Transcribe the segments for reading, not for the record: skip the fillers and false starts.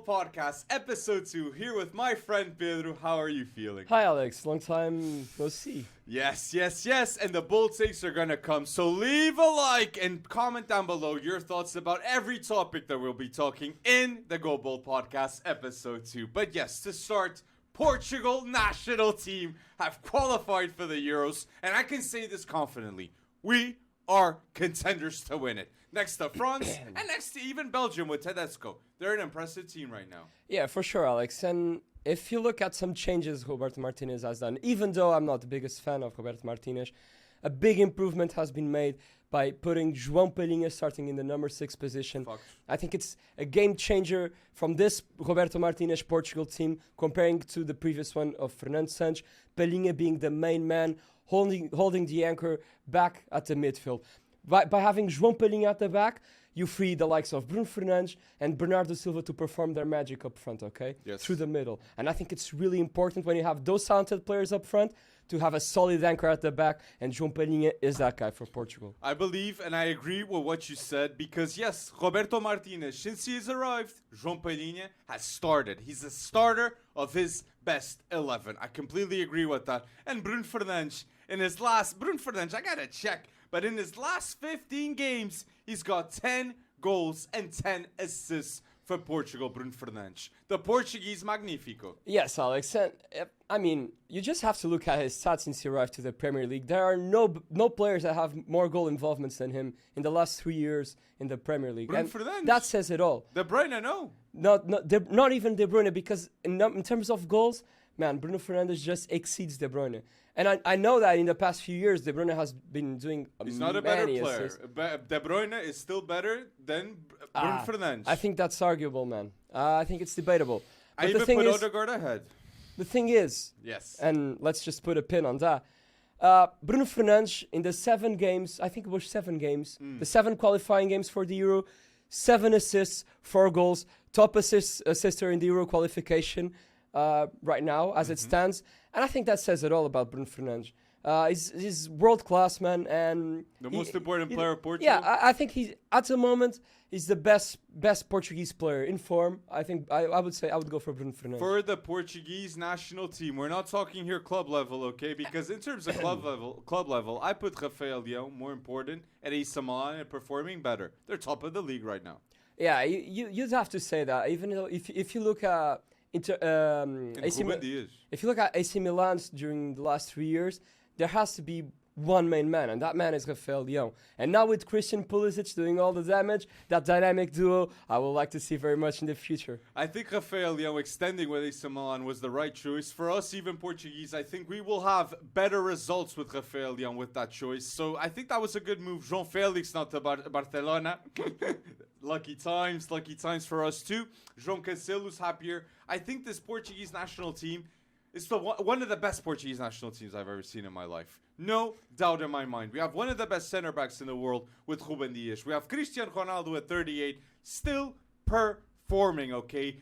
Podcast, Episode 2, here with my friend Pedro. How are you feeling? Hi, Alex. Long time no see. Yes. And the bold takes are gonna come. So leave a like and comment down below your thoughts about every topic that we'll be talking in the Go Bold Podcast, Episode 2. But yes, to start, Portugal national team have qualified for the Euros. And I can say this confidently. We are contenders to win it. Next to France and next to even Belgium with Tedesco. They're an impressive team right now. Yeah, for sure, Alex. And if you look at some changes Roberto Martinez has done, even though I'm not the biggest fan of Roberto Martinez, a big improvement has been made by putting João Palhinha starting in the number 6 position. I think it's a game changer from this Roberto Martinez Portugal team comparing to the previous one of Fernando Santos. Palhinha being the main man, holding the anchor back at the midfield. By having João Palhinha at the back, you free the likes of Bruno Fernandes and Bernardo Silva to perform their magic up front, okay? Yes. Through the middle. And I think it's really important when you have those talented players up front to have a solid anchor at the back, and João Palhinha is that guy for Portugal. I believe and I agree with what you said because, yes, Roberto Martinez, since he has arrived, João Palhinha has started. He's the starter of his best 11. I completely agree with that. And Bruno Fernandes, I gotta check. But in his last 15 games, he's got 10 goals and 10 assists for Portugal, Bruno Fernandes. The Portuguese Magnifico. Yes, Alex. And, I mean, you just have to look at his stats since he arrived to the Premier League. There are no players that have more goal involvements than him in the last 3 years in the Premier League. Bruno Fernandes. That says it all. De Bruyne, no. Not even De Bruyne, because in terms of goals, man, Bruno Fernandes just exceeds De Bruyne. And I know that in the past few years, De Bruyne has been doing He's not a better player. De Bruyne is still better than Bruno Fernandes. I think that's arguable, man. I think it's debatable. I even put Odegaard ahead. The thing is, yes, and let's just put a pin on that. Bruno Fernandes, in the 7 games, I think it was 7 games, the 7 qualifying games for the Euro, 7 assists, 4 goals, top assister in the Euro qualification. Right now, as it stands, and I think that says it all about Bruno Fernandes. He's world class, man, and the most important player of Portugal. Yeah, I think at the moment he's the best Portuguese player in form. I think I would say I would go for Bruno Fernandes for the Portuguese national team. We're not talking here club level, okay? Because in terms of club level, I put Rafael Leão more important and AC Milan and performing better. They're top of the league right now. Yeah, you'd have to say that. Even though if you look at if you look at AC Milan during the last 3 years, there has to be one main man, and that man is Rafael Leão. And now with Christian Pulisic doing all the damage, that dynamic duo, I would like to see very much in the future. I think Rafael Leão extending with AC Milan was the right choice. For us, even Portuguese, I think we will have better results with Rafael Leão with that choice. So I think that was a good move. João Félix not to Barcelona. Lucky times for us too. João Cancelo's happier. I think this Portuguese national team is one of the best Portuguese national teams I've ever seen in my life. No doubt in my mind. We have one of the best center backs in the world with Ruben Dias. We have Cristiano Ronaldo at 38, still performing, okay?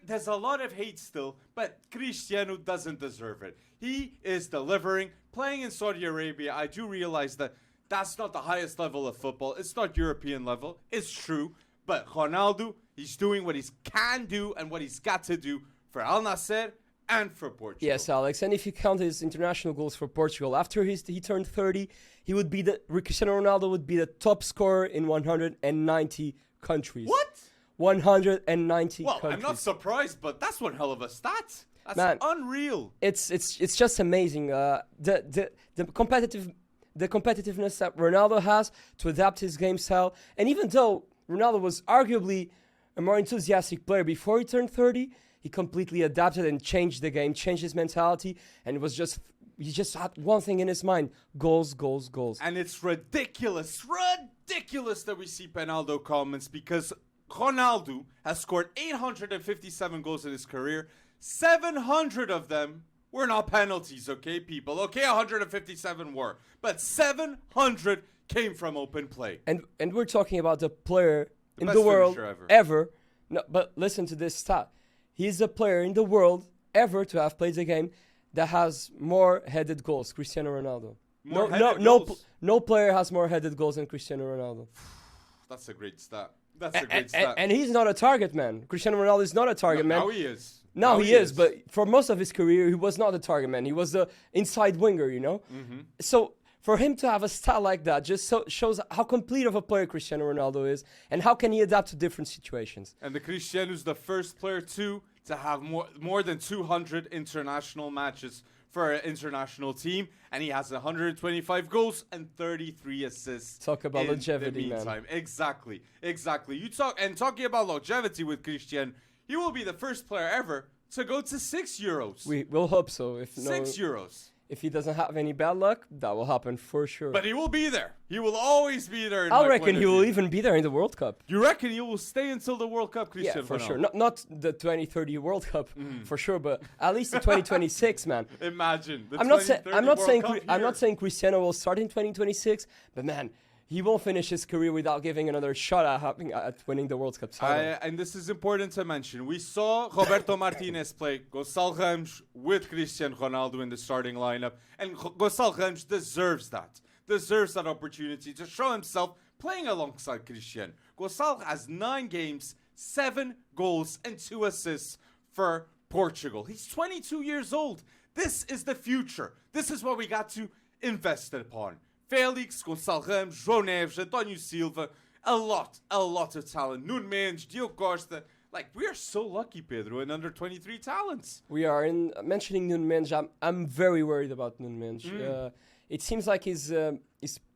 There's a lot of hate still, but Cristiano doesn't deserve it. He is delivering. Playing in Saudi Arabia, I do realize that that's not the highest level of football. It's not European level. It's true. But Ronaldo, he's doing what he can do and what he's got to do for Al Nassr and for Portugal. Yes, Alex. And if you count his international goals for Portugal, after he turned 30, Cristiano Ronaldo would be the top scorer in 190 countries. What? 190 countries. I'm not surprised, but that's one hell of a stat. That's unreal. It's just amazing. The competitiveness that Ronaldo has to adapt his game style. And even though Ronaldo was arguably a more enthusiastic player before he turned 30, he completely adapted and changed the game, changed his mentality, and he just had one thing in his mind: goals, goals, goals. And it's ridiculous that we see Penaldo comments because Ronaldo has scored 857 goals in his career. 700 of them were not penalties, okay, people? Okay, 157 were, but 700 came from open play. And we're talking about the player in the world ever. No, but listen to this stat. He's the player in the world ever to have played the game that has more headed goals, Cristiano Ronaldo. No player has more headed goals than Cristiano Ronaldo. That's a great stat. That's a great stat. And he's not a target man. Cristiano Ronaldo is not a target man. Now he is. Now he is, but for most of his career, he was not a target man. He was the inside winger, you know? So for him to have a stat like that just shows how complete of a player Cristiano Ronaldo is and how can he adapt to different situations. And the Cristiano's the first player, too, to have more than 200 international matches for an international team, and he has 125 goals and 33 assists. Talk about longevity, man. Exactly. Talking about longevity with Cristiano, he will be the first player ever to go to 6 Euros. We'll hope so. If 6 Euros. If he doesn't have any bad luck, that will happen for sure. But he will be there. He will always be there. I reckon he will even be there in the World Cup. You reckon he will stay until the World Cup, Cristiano? Yeah, for sure. Not the 2030 World Cup, for sure, but at least the 2026, man. Imagine. I'm not saying Cristiano will start in 2026, but man, he won't finish his career without giving another shot at winning the World Cup title. And this is important to mention. We saw Roberto Martinez play Gonçalo Ramos with Cristiano Ronaldo in the starting lineup. And Gonçalo Ramos deserves that. Deserves that opportunity to show himself playing alongside Cristiano. Gonçalo has 9 games, 7 goals, and 2 assists for Portugal. He's 22 years old. This is the future. This is what we got to invest upon. Felix, Gonçalo Ramos, João Neves, António Silva, a lot of talent. Nuno Mendes, Diogo Costa. Like, we are so lucky, Pedro, in under 23 talents. We are. In mentioning Nuno Mendes, I'm very worried about Nuno Mendes. It seems like he's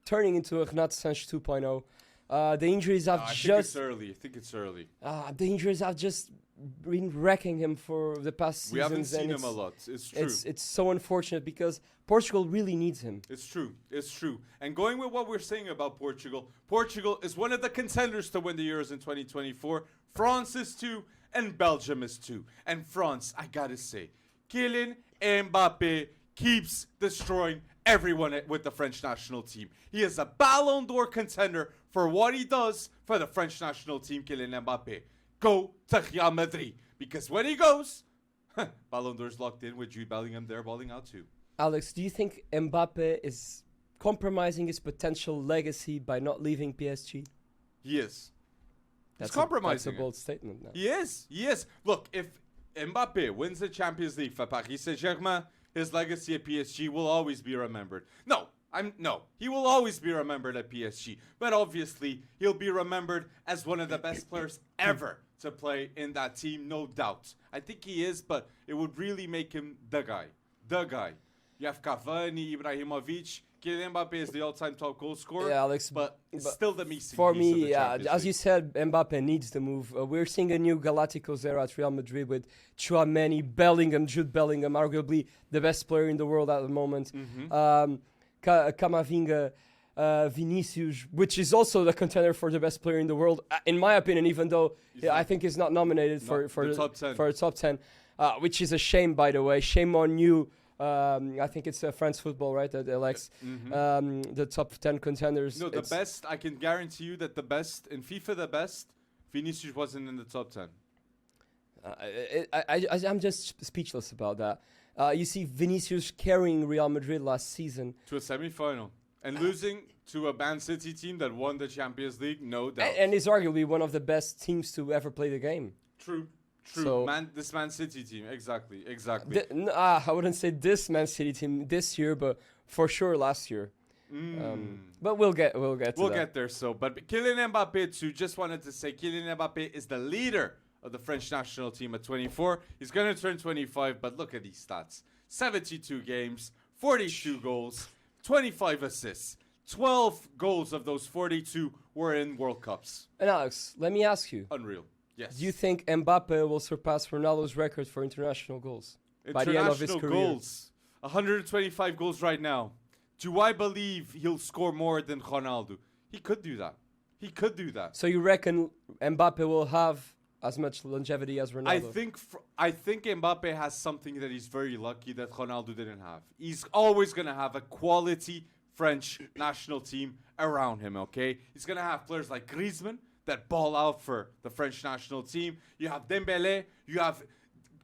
turning into a Renato Sanches 2.0. The injuries have I think it's early. The injuries have just been wrecking him for the past seasons. We haven't seen him a lot. It's true. It's so unfortunate because Portugal really needs him. It's true. And going with what we're saying about Portugal is one of the contenders to win the Euros in 2024. France is too, and Belgium is too. And France, I gotta say, Kylian Mbappe keeps destroying everyone with the French national team. He is a Ballon d'Or contender for what he does for the French national team, Kylian Mbappe. Go to Real Madrid. Because when he goes, Ballon d'Or's locked in with Jude Bellingham there balling out too. Alex, do you think Mbappe is compromising his potential legacy by not leaving PSG? He is. He's compromising. That's a bold statement now. He is. Look, if Mbappe wins the Champions League for Paris Saint-Germain, his legacy at PSG will always be remembered. He will always be remembered at PSG. But obviously, he'll be remembered as one of the best players ever to play in that team, no doubt. I think he is, but it would really make him the guy. You have Cavani, Ibrahimovic. Kylian Mbappe is the all-time top goal scorer. Yeah, Alex, but still the missing for piece me, of the Champions as League. you said, Mbappe needs the move. We're seeing a new Galacticos era at Real Madrid with Tchouaméni, Bellingham, Jude Bellingham, arguably the best player in the world at the moment. Camavinga, Vinicius, which is also the contender for the best player in the world, in my opinion, even though I think he's not nominated for the top 10, which is a shame, by the way. Shame on you. I think it's France Football, right, that elects the top 10 contenders. No, the best, I can guarantee you that the best, in FIFA Vinicius wasn't in the top 10. I'm just speechless about that. You see Vinicius carrying Real Madrid last season to a semi-final and losing to a Man City team that won the Champions League, no doubt. And is arguably one of the best teams to ever play the game. True. This Man City team, exactly. I wouldn't say this Man City team this year, but for sure last year. But we'll get there. But Kylian Mbappe too. Just wanted to say, Kylian Mbappe is the leader of the French national team at 24. He's going to turn 25, but look at these stats: 72 games, 42 goals, 25 assists. 12 goals of those 42 were in World Cups. And Alex, let me ask you. Unreal. Yes. Do you think Mbappe will surpass Ronaldo's record for international goals by the end of his career? Goals. 125 goals right now. Do I believe he'll score more than Ronaldo? He could do that. So you reckon Mbappe will have as much longevity as Ronaldo? I think Mbappe has something that he's very lucky that Ronaldo didn't have. He's always going to have a quality French national team around him, okay? He's going to have players like Griezmann that ball out for the French national team. You have Dembélé. You have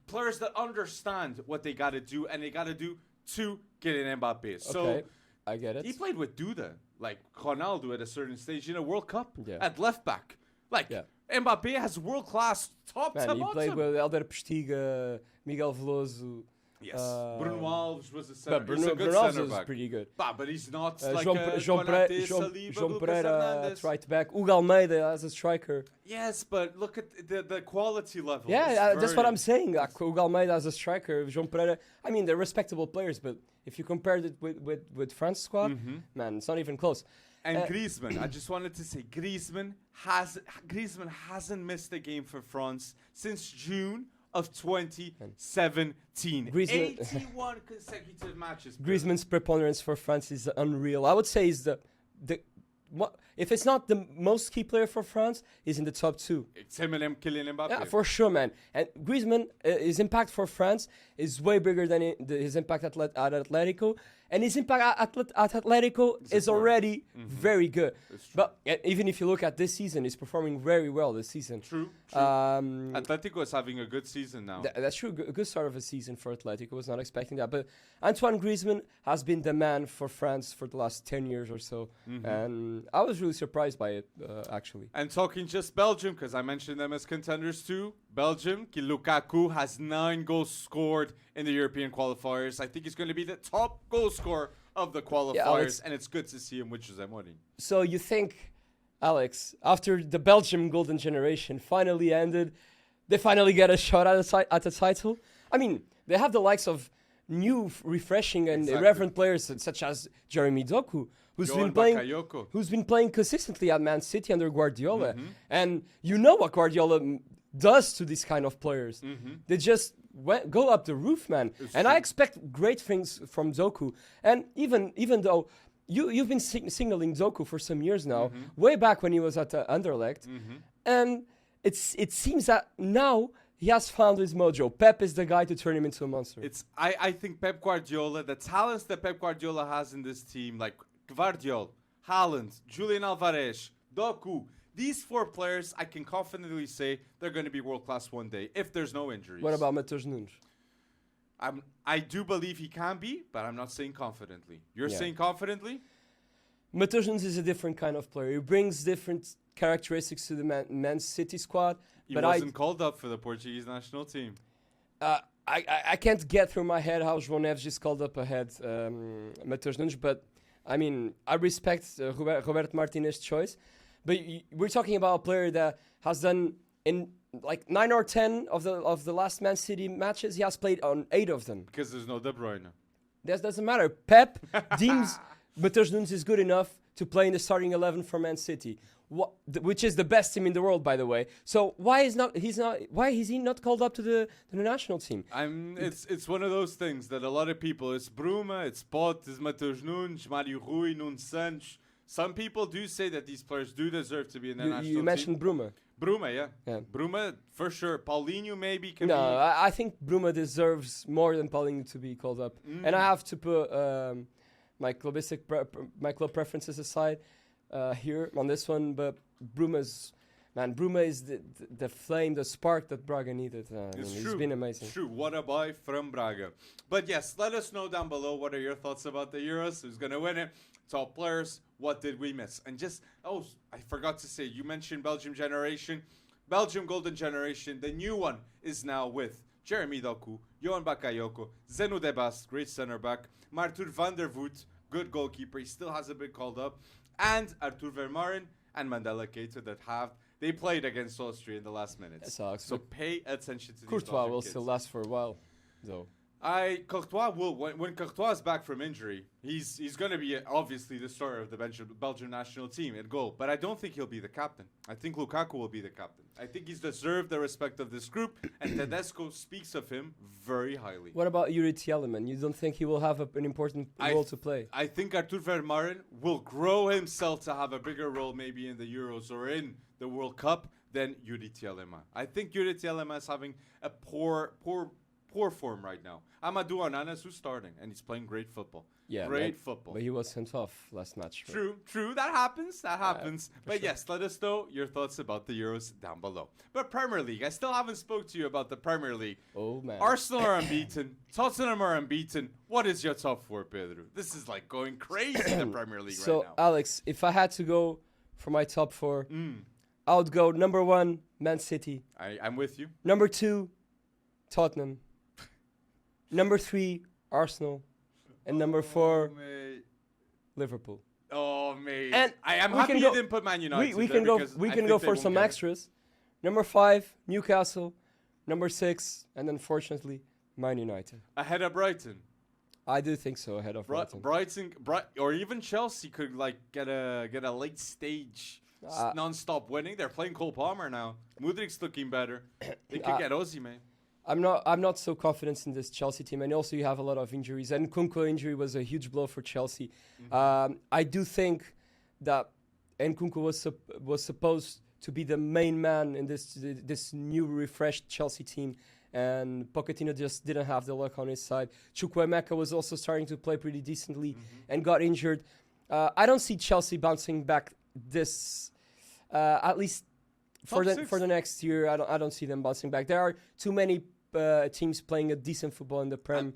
players that understand what they got to do, and they got to do to Kylian Mbappe. So I get it. He played with Duda, like Ronaldo at a certain stage in a World Cup Yeah. at left back. Like, Yeah. Mbappe has world-class top Man, to he bottom. played with Elder Postiga, Miguel Veloso. Yes. Bruno Alves was a But center. He's a good Bruno Alves center was back. pretty good. But he's not like João Konate, Saliba, João Lucas Pereira Hernandez. at right back. Hugo Almeida as a striker. Yes, but look at the quality level. Yeah, that's what very- I'm saying. Like, Hugo Almeida as a striker, João Pereira. I mean, they're respectable players, but if you compared it with France squad, Mm-hmm. man, it's not even close. And Griezmann, I just wanted to say, Griezmann hasn't missed a game for France since June of 2017. Griezmann- 81 consecutive matches. Griezmann's preponderance for France is unreal. I would say is the what if it's not the most key player for France, he's in the top 2. It's him and Kylian Mbappe. Yeah, for sure, man. And Griezmann, his impact for France is way bigger than his impact at Atletico. And his impact at Atletico is already very good. It's true. But even if you look at this season, he's performing very well this season. True. Atletico is having a good season now. That's true. A good start of a season for Atletico. Was not expecting that. But Antoine Griezmann has been the man for France for the last 10 years or so. And I was really surprised by it, actually. And talking just Belgium, because I mentioned them as contenders too. Belgium, Lukaku has 9 goals scored in the European qualifiers. I think he's going to be the top goal scorer of the qualifiers, Alex. and it's good to see him with Jose Mourinho. So you think, Alex, after the Belgium golden generation finally ended, they finally get a shot at the title? I mean, they have the likes of new, refreshing and Exactly. irreverent players such as Jeremy Doku, who's Johan been Bakayoko. playing consistently at Man City under Guardiola. And you know what Guardiola does to these kind of players. They just go up the roof, man. And I expect great things from Doku. And even though you've been signaling Doku for some years now, way back when he was at Anderlecht, and it seems that now he has found his mojo. Pep is the guy to turn him into a monster. I think Pep Guardiola, the talents that Pep Guardiola has in this team, like Gvardiol, Haaland, Julian Alvarez, Doku, these 4 players, I can confidently say they're going to be world class one day if there's no injuries. What about Matheus Nunes? I do believe he can be, but I'm not saying confidently. You're Yeah. saying confidently? Matheus Nunes is a different kind of player. He brings different characteristics to the Man City squad. He but wasn't called up for the Portuguese national team. I can't get through my head how João Neves just called up ahead Matheus Nunes, but I mean, I respect Roberto Martinez's choice. But we're talking about a player that has done in like 9 or 10 of the last Man City matches. He has played on 8 of them. Because there's no De Bruyne. That doesn't matter. Pep deems Matheus Nunes is good enough to play in the starting 11 for Man City, which is the best team in the world, by the way. So why is he not called up to the national team? It's one of those things that a lot of people, it's Bruma, it's Pot, it's Matheus Nunes, Mário Rui, Nuno Santos. Some people do say that these players do deserve to be in the national team. You mentioned Bruma. Bruma, yeah. Yeah. Bruma, for sure. Paulinho maybe can No, be. I think Bruma deserves more than Paulinho to be called up. And I have to put my club preferences aside here on this one. But Bruma is the flame, the spark that Braga needed. He's been amazing. It's true. What a boy from Braga. But yes, let us know down below what are your thoughts about the Euros. Who's going to win it? Top players. What did we miss? And I forgot to say, you mentioned Belgium generation. Belgium golden generation. The new one is now with Jeremy Doku, Johan Bakayoko, Zeno Debas, great center back, Martur van der Voet, good goalkeeper. He still hasn't been called up. And Arthur Vermaelen and Mandela Keita they played against Austria in the last minutes. So pay attention to these Courtois Belgian will kids. still last for a while, though. Courtois will when Courtois is back from injury, he's going to be obviously the starter of the Belgium national team at goal. But I don't think he'll be the captain. I think Lukaku will be the captain. I think he's deserved the respect of this group, and Tedesco speaks of him very highly. What about Yuri Tielemans? You don't think he will have an important role to play? I think Arthur Vermaelen will grow himself to have a bigger role maybe in the Euros or in the World Cup than Yuri Tielemans. I think Yuri Tielemans is having a poor form right now. Amadou Onana is who's starting, and he's playing great football. Yeah, great football. But he was sent off last match. True. That happens. But sure. Yes, let us know your thoughts about the Euros down below. But Premier League, I still haven't spoke to you about the Premier League. Oh, man. Arsenal are unbeaten. Tottenham are unbeaten. What is your top 4, Pedro? This is like going crazy in the Premier League right now. So, Alex, if I had to go for my top 4, I would go number 1, Man City. I'm with you. Number 2, Tottenham. Number 3, Arsenal. And number 4, mate. Liverpool. Oh, mate. And I am we happy can you go- didn't put Man United. We there can go. because We I can think go they for won't some get it. extras. Number 5, Newcastle. Number 6, and unfortunately, Man United. Ahead of Brighton. I do think so. Ahead of Brighton. Brighton, or even Chelsea could like get a late stage non-stop winning. They're playing Cole Palmer now. Mudrik's looking better. They could get Ozzy, man. I'm not so confident in this Chelsea team, and also you have a lot of injuries. And Nkunku injury was a huge blow for Chelsea. I do think that Nkunku was supposed to be the main man in this new refreshed Chelsea team, and Pochettino just didn't have the luck on his side. Chukwuemeka was also starting to play pretty decently and got injured. I don't see Chelsea bouncing back this, at least for the next year. I don't see them bouncing back. There are too many teams playing a decent football in the Prem.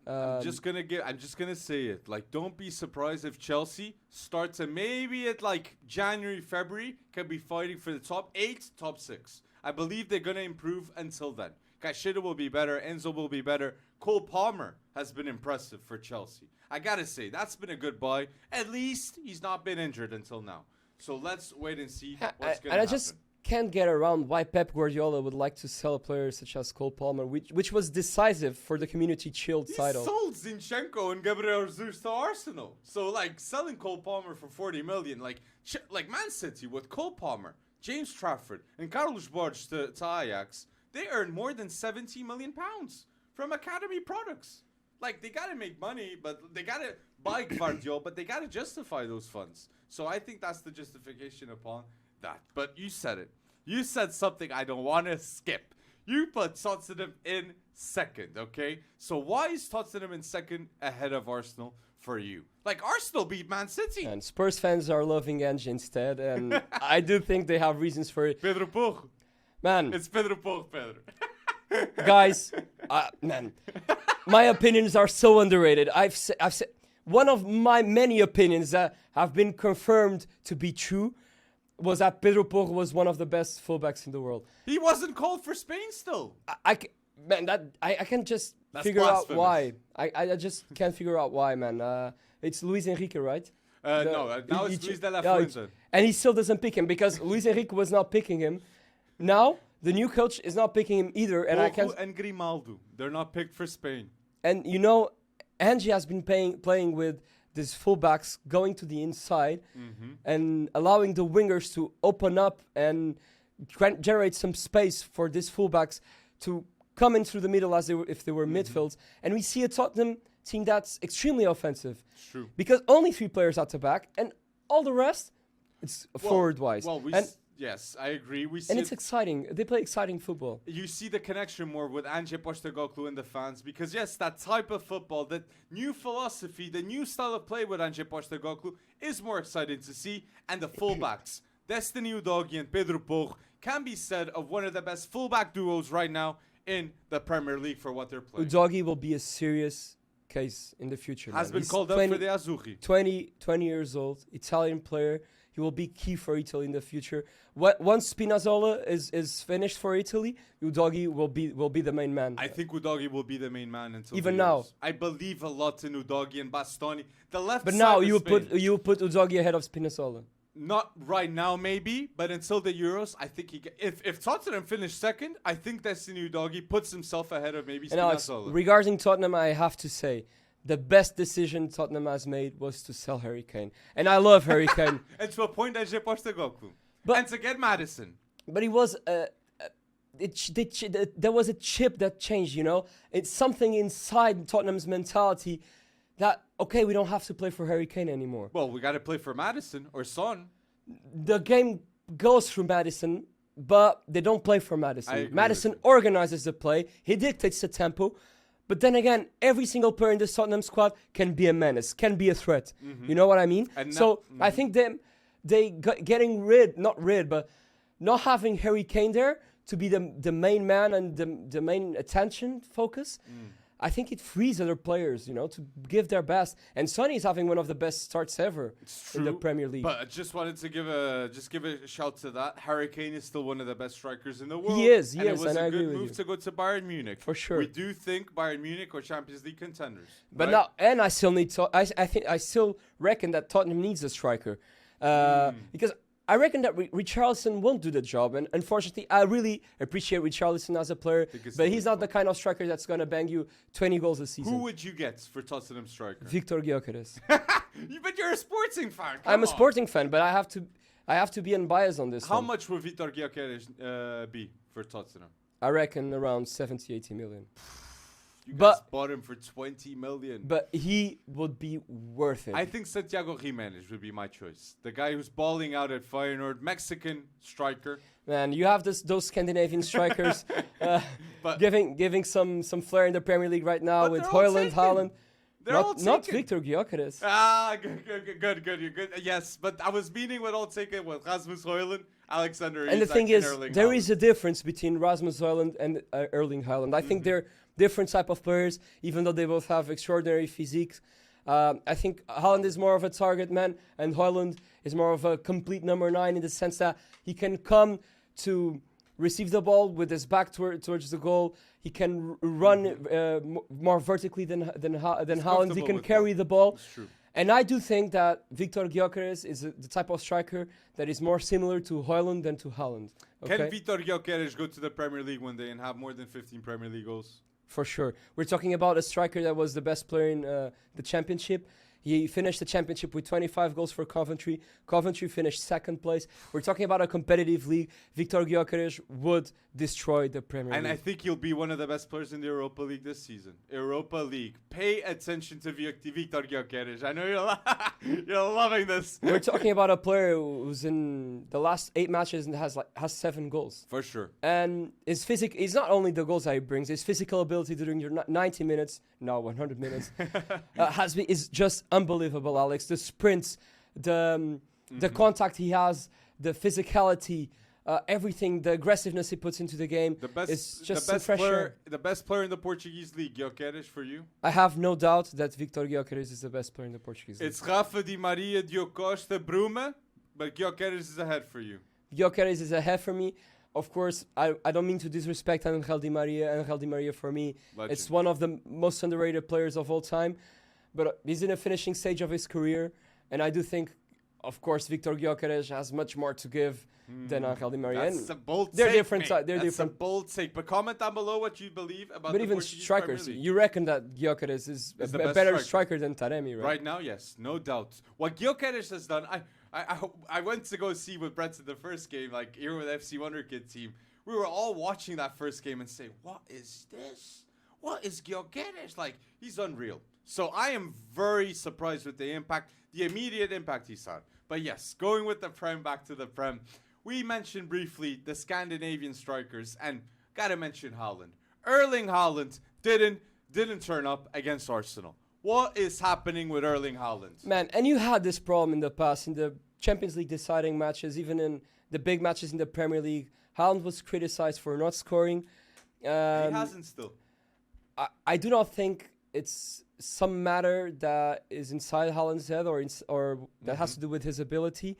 I'm just gonna say it. Like, don't be surprised if Chelsea starts and maybe at like January, February can be fighting for the top 8, top 6. I believe they're gonna improve until then. Caicedo will be better. Enzo will be better. Cole Palmer has been impressive for Chelsea. I gotta say that's been a good buy. At least he's not been injured until now. So let's wait and see what's gonna happen. And I just can't get around why Pep Guardiola would like to sell a player such as Cole Palmer, which was decisive for the Community Shield title. He sold Zinchenko and Gabriel Jesus to Arsenal. So like selling Cole Palmer for 40 million, like Man City with Cole Palmer, James Trafford, and Carlos Borges to Ajax, they earn more than 70 million pounds from academy products. Like, they gotta make money, but they gotta buy Guardiola, but they gotta justify those funds. So I think that's the justification upon that. But you said it. You said something I don't want to skip. You put Tottenham in second, okay? So why is Tottenham in second ahead of Arsenal for you? Like, Arsenal beat Man City. And Spurs fans are loving Ange instead, and I do think they have reasons for it. Pedro Porro. Man. It's Pedro Porro, Pedro. Guys, man, my opinions are so underrated. I've said one of my many opinions that have been confirmed to be true was that Pedro Porro was one of the best fullbacks in the world. He wasn't called for Spain still. I can't just figure out why. I just can't figure out why, man. It's Luis Enrique, right? No, now it's Luis de la Fuente. And he still doesn't pick him because Luis Enrique was not picking him. Now, the new coach is not picking him either. And Porro and Grimaldo, they're not picked for Spain. And you know, Ange has been playing with these fullbacks going to the inside and allowing the wingers to open up and generate some space for these fullbacks to come in through the middle as if they were midfields. And we see a Tottenham team that's extremely offensive. True. Because only 3 players at the back and all the rest, it's forward-wise. Well, yes, I agree. And it's exciting. They play exciting football. You see the connection more with Ange Postecoglou and the fans because, yes, that type of football, that new philosophy, the new style of play with Ange Postecoglou is more exciting to see. And the fullbacks, Destiny Udogie and Pedro Porro, can be said of one of the best fullback duos right now in the Premier League for what they're playing. Udogie will be a serious case in the future. Has been called up for the Azzurri. 20 years old, Italian player. He will be key for Italy in the future. Once Spinazzola is finished for Italy, Udogie will be the main man. I think Udogie will be the main man until even the now. Euros. I believe a lot in Udogie and Bastoni. The left but side now of you Spain. put Udogie ahead of Spinazzola. Not right now, maybe, but until the Euros, I think if Tottenham finish second, I think Destiny Udogie puts himself ahead of maybe Spinazzola. Regarding Tottenham, I have to say, the best decision Tottenham has made was to sell Harry Kane. And I love Harry Kane. And to appoint Ange Postecoglou. And to get Maddison. But it was there was a chip that changed, you know? It's something inside Tottenham's mentality that, okay, we don't have to play for Harry Kane anymore. Well, we got to play for Maddison or Son. The game goes through Maddison, but they don't play for Maddison. Maddison organizes the play. He dictates the tempo. But then again, every single player in the Tottenham squad can be a menace, can be a threat. You know what I mean? I think not having Harry Kane there to be the main man and the main attention focus, I think it frees other players, to give their best. And Sonny is having one of the best starts ever in the Premier League. But I just wanted to give a shout to that. Harry Kane is still one of the best strikers in the world. He is, and it was and I a agree good with move you. to go to Bayern Munich. For sure. We do think Bayern Munich are Champions League contenders. But right? now, and I still need to. I still reckon that Tottenham needs a striker, because I reckon that Richarlison won't do the job. And unfortunately, I really appreciate Richarlison as a player, but he's not the kind of striker that's gonna bang you 20 goals a season. Who would you get for Tottenham striker? Victor Gyökeres. But you're a Sporting fan. I'm a Come on. Sporting fan, but I have to be unbiased on this. How one. much would Victor Gyökeres be for Tottenham? I reckon around 70, 80 million. You guys bought him for 20 million. But he would be worth it. I think Santiago Giménez would be my choice. The guy who's balling out at Feyenoord, Mexican striker. Man, you have those Scandinavian strikers But giving some flair in the Premier League right now But with they're all Haaland, taken. Haaland. They're all Not taken. Victor Gyökeres. Good. You're good. Yes, but I was meaning what all taken with Rasmus Højlund, Alexander And the Isak, thing is, Erling there Haaland. is a difference between Rasmus Højlund and Erling Haaland. I think they're different type of players, even though they both have extraordinary physiques. I think Haaland is more of a target man, and Højlund is more of a complete number 9 in the sense that he can come to receive the ball with his back towards the goal. He can run more vertically than Haaland. He can carry the ball. It's true. And I do think that Victor Gyökeres is the type of striker that is more similar to Højlund than to Haaland. Okay? Can Victor Gyökeres go to the Premier League one day and have more than 15 Premier League goals? For sure. We're talking about a striker that was the best player in the championship. He finished the championship with 25 goals for Coventry. Coventry finished second place. We're talking about a competitive league. Victor Gyökeres would destroy the Premier League. And I think he'll be one of the best players in the Europa League this season. Europa League. Pay attention to Victor Gyökeres. I know you're loving this. We're talking about a player who's in the last 8 matches and has 7 goals. For sure. And his is not only the goals that he brings, his physical ability during your 90 minutes, no, 100 minutes, is just unbelievable, Alex. The sprints, the contact he has, the physicality, everything, the aggressiveness he puts into the game. It's just the best player in the Portuguese league, Gyökeres, for you? I have no doubt that Victor Gyökeres is the best player in the Portuguese league. It's Rafa, Di Maria, Diogo Costa, Bruma, but Gyökeres is ahead for you. Gyökeres is ahead for me. Of course, I don't mean to disrespect Angel Di Maria. Angel Di Maria, for me, Legend. it's one of the most underrated players of all time. But he's in a finishing stage of his career. And I do think, of course, Victor Gyökeres has much more to give than Angel Di Maria. That's a bold they're take, different. mate. They're That's different. a bold take. But comment down below what you believe about But the even Portuguese strikers, Premier League. you reckon that Gyökeres is a the best better striker. striker than Taremi, right? Right now, yes, no doubt. What Gyökeres has done, I went to go see with Brett in the first game, like here with FC Wonderkid team. We were all watching that first game and saying, "What is this? What is Gyökeres like? He's unreal." So I am very surprised with the impact, the immediate impact he's had. But yes, going with the Prem, back to the Prem. We mentioned briefly the Scandinavian strikers, and gotta mention Haaland. Erling Haaland didn't turn up against Arsenal. What is happening with Erling Haaland? Man, and you had this problem in the past, in the Champions League deciding matches, even in the big matches in the Premier League. Haaland was criticized for not scoring. He hasn't still. I do not think it's some matter that is inside Haaland's head or that has to do with his ability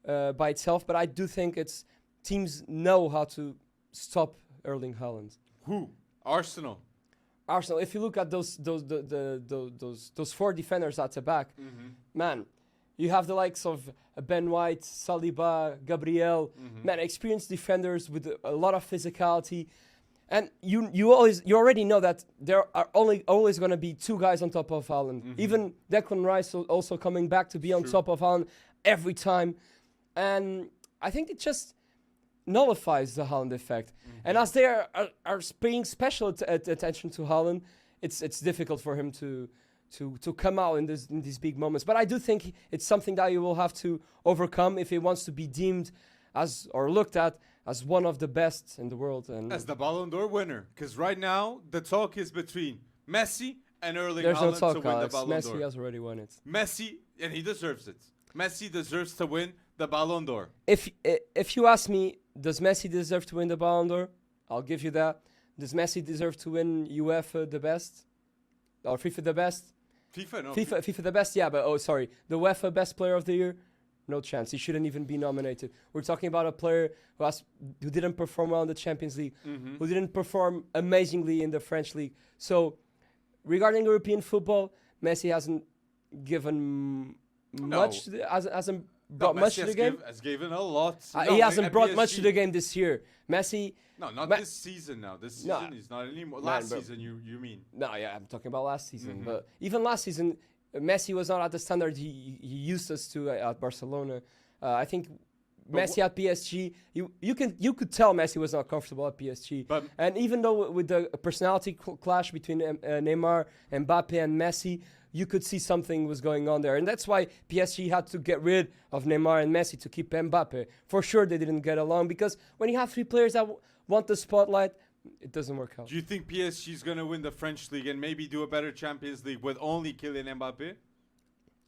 by itself, but I do think it's teams know how to stop Erling Haaland. Who? Arsenal. If you look at those 4 defenders at the back, man, you have the likes of Ben White, Saliba, Gabriel, man, experienced defenders with a lot of physicality. And you already know that there are always going to be 2 guys on top of Haaland. Even Declan Rice also coming back to be on top of Haaland every time. And I think it just nullifies the Haaland effect. And as they are paying special attention to Haaland, it's difficult for him to come out in these big moments. But I do think it's something that you will have to overcome if he wants to be deemed as or looked at as one of the best in the world. And as the Ballon d'Or winner. Because right now, the talk is between Messi and Erling there's Haaland no talk, to win Alex. the Ballon Messi d'Or. has already won it. Messi, and he deserves it. Messi deserves to win the Ballon d'Or. If you ask me, does Messi deserve to win the Ballon d'Or? I'll give you that. Does Messi deserve to win UEFA the best? Or FIFA the best? FIFA, no. FIFA the best, yeah, but the UEFA best player of the year? No chance. He shouldn't even be nominated. We're talking about a player who didn't perform well in the Champions League, who didn't perform amazingly in the French league. So, regarding European football, Messi hasn't given much, hasn't brought much to the game. Has given a lot. He hasn't brought much to the game this year. Messi... No, not this season now. This season is not anymore. Last season, you mean? No, yeah, I'm talking about last season. But even last season, Messi was not at the standard he used us to at Barcelona. I think Messi at PSG, you could tell Messi was not comfortable at PSG. And even though with the personality clash between Neymar, Mbappe, and Messi, you could see something was going on there. And that's why PSG had to get rid of Neymar and Messi to keep Mbappe. For sure, they didn't get along because when you have three players that want the spotlight, it doesn't work out. Do you think PSG is going to win the French league and maybe do a better Champions League with only Kylian Mbappe?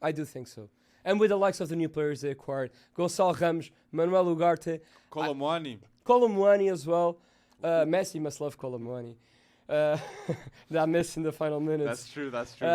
I do think so. And with the likes of the new players they acquired, Gonçalo Ramos, Manuel Ugarte, Colomwani as well. Messi must love Colomwani. That miss in the final minutes. That's true.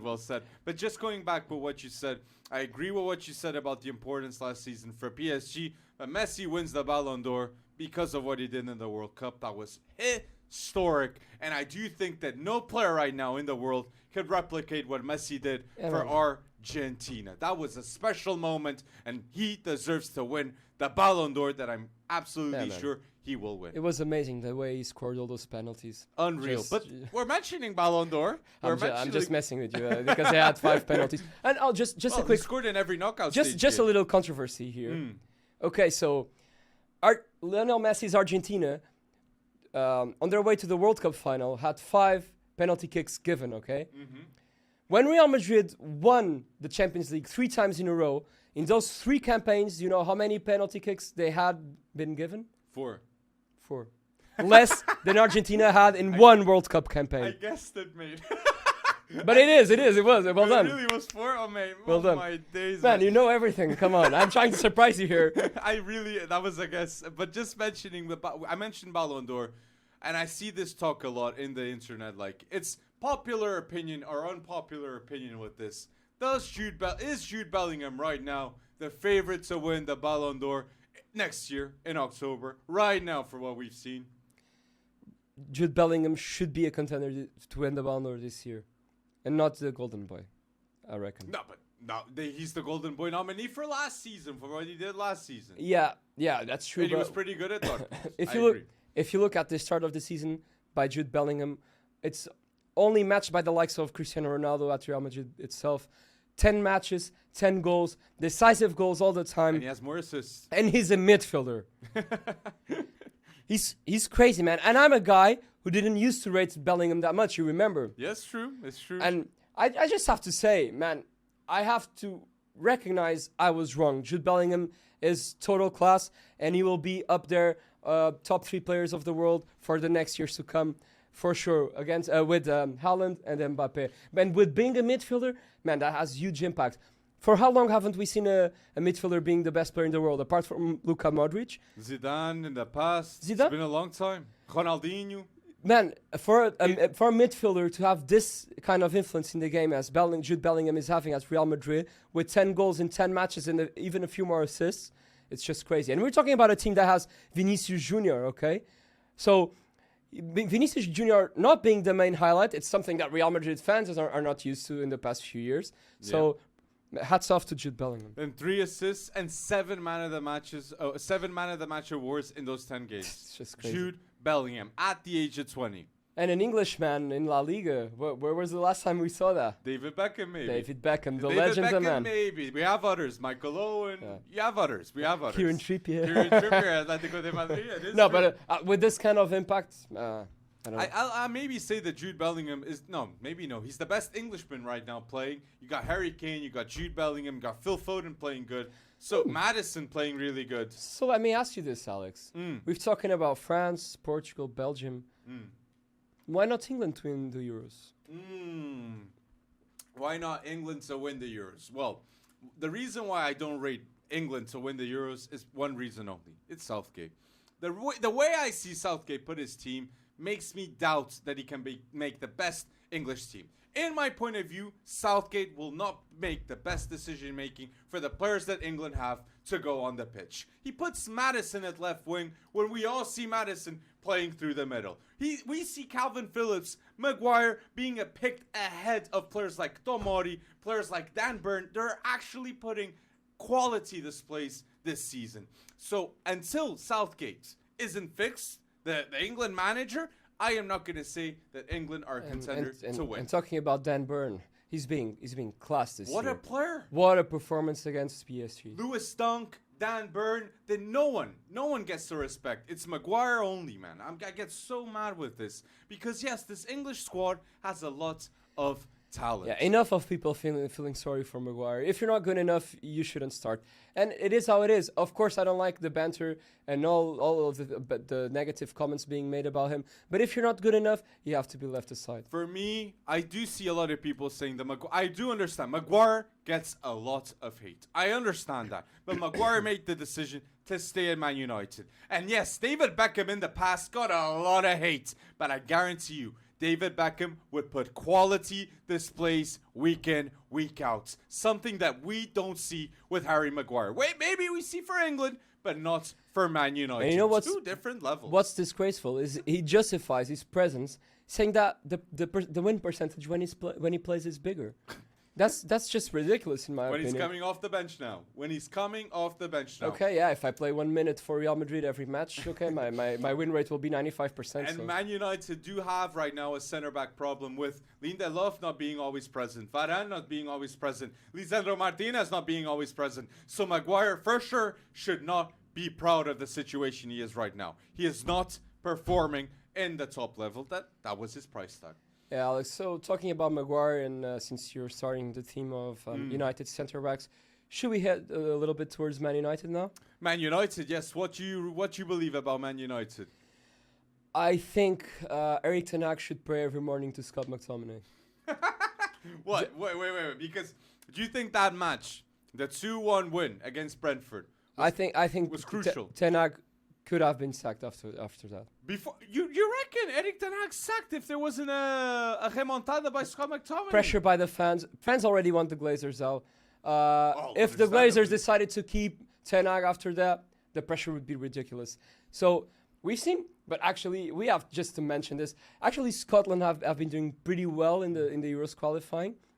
Well said. But just going back with what you said, I agree with what you said about the importance last season for PSG. But Messi wins the Ballon d'Or because of what he did in the World Cup. That was historic. And I do think that no player right now in the world could replicate what Messi did for Argentina. That was a special moment, and he deserves to win the Ballon d'Or that I'm absolutely sure he will win. It was amazing the way he scored all those penalties. Unreal. But we're mentioning Ballon d'Or. I'm just messing with you because they had 5 penalties. And just a quick... He scored in every knockout stage. Just a little controversy here. Okay, so Lionel Messi's Argentina, on their way to the World Cup final, had 5 penalty kicks given, okay? When Real Madrid won the Champions League 3 times in a row, in those 3 campaigns, you know how many penalty kicks they had been given? 4. Less than Argentina had in one World Cup campaign. I guessed it, mate. But it was. Well done. It really was 4? Oh, mate. Well done. My days, man, you know everything. Come on. I'm trying to surprise you here. That was a guess. But just mentioning, I mentioned Ballon d'Or, and I see this talk a lot in the internet. Like, it's popular opinion or unpopular opinion with this. Is Jude Bellingham right now the favorite to win the Ballon d'Or next year in October? Right now, for what we've seen. Jude Bellingham should be a contender to win the Ballon d'Or this year. And not the Golden Boy, I reckon. He's the Golden Boy nominee for last season, for what he did last season. Yeah, that's true. And he was pretty good at that. If you look at the start of the season by Jude Bellingham, it's only matched by the likes of Cristiano Ronaldo at Real Madrid itself. 10 matches, 10 goals, decisive goals all the time. And he has more assists. And he's a midfielder. He's crazy, man. And I'm a guy who didn't used to rate Bellingham that much, you remember? Yes, true. It's true. And I just have to say, man, I have to recognize I was wrong. Jude Bellingham is total class, and he will be up there, top 3 players of the world for the next years to come, for sure, against with Haaland and Mbappe. And with being a midfielder, man, that has huge impact. For how long haven't we seen a midfielder being the best player in the world, apart from Luka Modric? Zidane in the past. It's been a long time. Ronaldinho. Man, for a midfielder to have this kind of influence in the game as Jude Bellingham is having at Real Madrid, with 10 goals in 10 matches and even a few more assists, it's just crazy. And we're talking about a team that has Vinicius Junior, okay? So Vinicius Junior not being the main highlight, it's something that Real Madrid fans are not used to in the past few years. So hats off to Jude Bellingham. And 3 assists and 7 man of the match awards in those 10 games. It's just crazy. Jude Bellingham at the age of 20. And an Englishman in La Liga. Where was the last time we saw that? David Beckham, maybe. David Beckham, the legend of man. Maybe. We have others. Michael Owen. Yeah. You have others. We have others. Kieran Trippier. Atletico de Madrid. No, but with this kind of impact, I don't know. I'll maybe say that Jude Bellingham is... No, maybe no. He's the best Englishman right now playing. You got Harry Kane. You got Jude Bellingham. You got Phil Foden playing good. So Maddison playing really good. So let me ask you this, Alex. We've talking about France, Portugal, Belgium. Why not England to win the Euros? Why not England to win the Euros? Well, the reason why I don't rate England to win the Euros is one reason only. It's Southgate. The way I see Southgate put his team makes me doubt that he can make the best English team. In my point of view, Southgate will not make the best decision making for the players that England have to go on the pitch. He puts Maddison at left wing when we all see Maddison playing through the middle. We see Calvin Phillips, Maguire being picked ahead of players like Tomori, players like Dan Burn. They're actually putting quality displays this season. So until Southgate isn't fixed, the England manager, I am not going to say that England are a contender to win. And talking about Dan Burn, he's being class this year. What a player! What a performance against PSG. Lewis Dunk, Dan Burn, then no one gets the respect. It's Maguire only, man. I get so mad with this because yes, this English squad has a lot of talent. Yeah, enough of people feeling sorry for Maguire. If you're not good enough, you shouldn't start. And it is how it is. Of course, I don't like the banter and all of the negative comments being made about him. But if you're not good enough, you have to be left aside. For me, I do see a lot of people saying that I do understand. Maguire gets a lot of hate. I understand that. But Maguire made the decision to stay at Man United. And yes, David Beckham in the past got a lot of hate. But I guarantee you, David Beckham would put quality displays week in, week out. Something that we don't see with Harry Maguire. Wait, maybe we see for England, but not for Man United. And you know what's, two different levels. What's disgraceful is he justifies his presence saying that the win percentage when he plays is bigger. That's just ridiculous in my opinion. When he's coming off the bench now. Okay, yeah, if I play 1 minute for Real Madrid every match, okay, my win rate will be 95%. And so. Man United do have right now a centre-back problem with Lindelof not being always present, Varane not being always present, Lisandro Martinez not being always present. So Maguire, for sure, should not be proud of the situation he is right now. He is not performing in the top level. That was his price tag. Yeah, Alex, so talking about Maguire, and since you're starting the theme of United centre-backs, should we head a little bit towards Man United now? Man United, yes. What you believe about Man United? I think Erik ten Hag should pray every morning to Scott McTominay. What? Wait. Because do you think that match, the 2-1 win against Brentford, I think was crucial? Ten Hag could have been sacked after that. Before you reckon Erik ten Hag sacked if there wasn't a remontada by Scott McTominay? Pressure by the fans. Fans already want the Glazers out. If the Glazers decided to keep Ten Hag after that, the pressure would be ridiculous. So we've seen, but actually we have just to mention this. Actually, Scotland have been doing pretty well in the Euros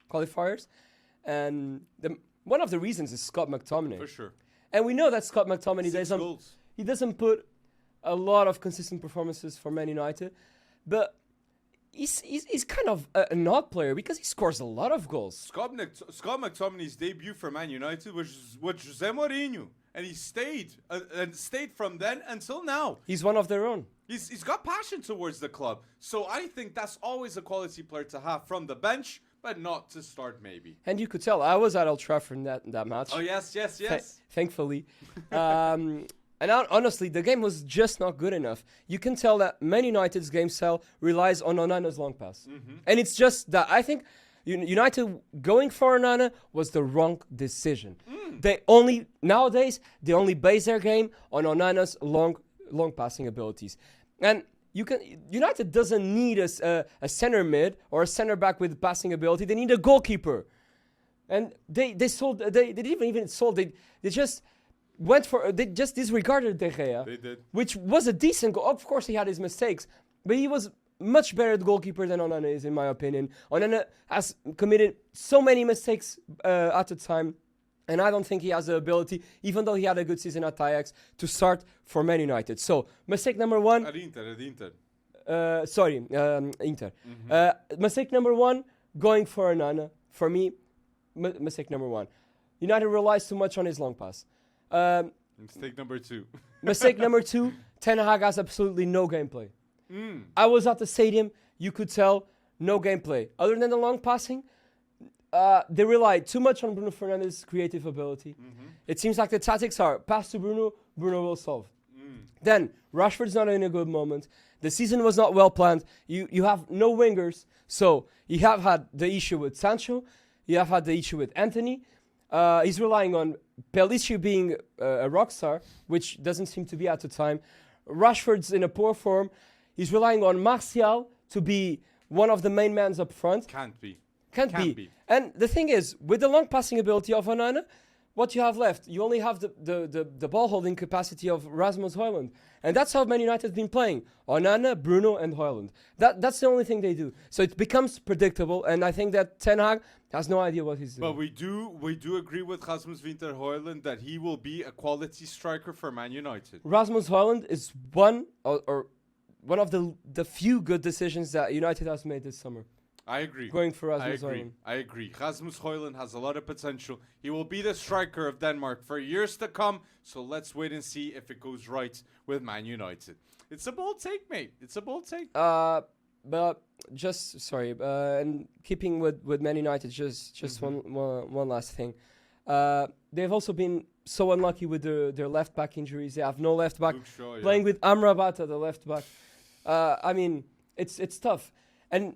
qualifiers, and one of the reasons is Scott McTominay. For sure. And we know that Scott McTominay doesn't put a lot of consistent performances for Man United, but he's kind of an odd player because he scores a lot of goals. Scott McTominay's debut for Man United was with Jose Mourinho, and he stayed from then until now. He's one of their own. He's got passion towards the club, so I think that's always a quality player to have from the bench, but not to start maybe. And you could tell I was at Old Trafford in that match. Oh yes. Thankfully. And honestly, the game was just not good enough. You can tell that Man United's game style relies on Onana's long pass. Mm-hmm. And it's just that I think United going for Onana was the wrong decision. Nowadays, they only base their game on Onana's long passing abilities. And United doesn't need a center mid or a center back with passing ability. They need a goalkeeper. And they didn't even sold. They just disregarded De Gea. They did. Which was a decent goal. Of course, he had his mistakes, but he was much better goalkeeper than Onana is, in my opinion. Onana has committed so many mistakes at the time, and I don't think he has the ability, even though he had a good season at Ajax, to start for Man United. So, mistake number one... At Inter. Inter. Mm-hmm. Mistake number one, going for Onana. For me, mistake number one. United relies too much on his long pass. Mistake number two. Mistake number two, Ten Hag has absolutely no gameplay. I was at the stadium, you could tell, no gameplay. Other than the long passing, they rely too much on Bruno Fernandes' creative ability. Mm-hmm. It seems like the tactics are pass to Bruno will solve. Then, Rashford's not in a good moment. The season was not well planned. You have no wingers. So, you have had the issue with Sancho. You have had the issue with Anthony. He's relying on Pellissier being a rock star, which doesn't seem to be at the time. Rashford's in a poor form. he's relying on Martial to be one of the main men up front. Can't be. Can't be. And the thing is, with the long passing ability of Onana, what you have left, you only have the ball holding capacity of Rasmus Hojlund. And that's how Man United have been playing. Onana, Bruno, and Hojlund. That's the only thing they do. So it becomes predictable, and I think that Ten Hag has no idea what he's doing. But we do agree with Rasmus Winter Hojlund that he will be a quality striker for Man United. Rasmus Hojlund is one of the few good decisions that United has made this summer. I agree. Going for Rasmus Hojlund. I agree. Rasmus Hojlund has a lot of potential. He will be the striker of Denmark for years to come. So let's wait and see if it goes right with Man United. It's a bold take, mate. It's a bold take. But just sorry. And keeping with Man United, just one last thing. They've also been so unlucky with their left back injuries. They have no left back. Shaw, playing with Amrabat at the left back. I mean, it's tough. And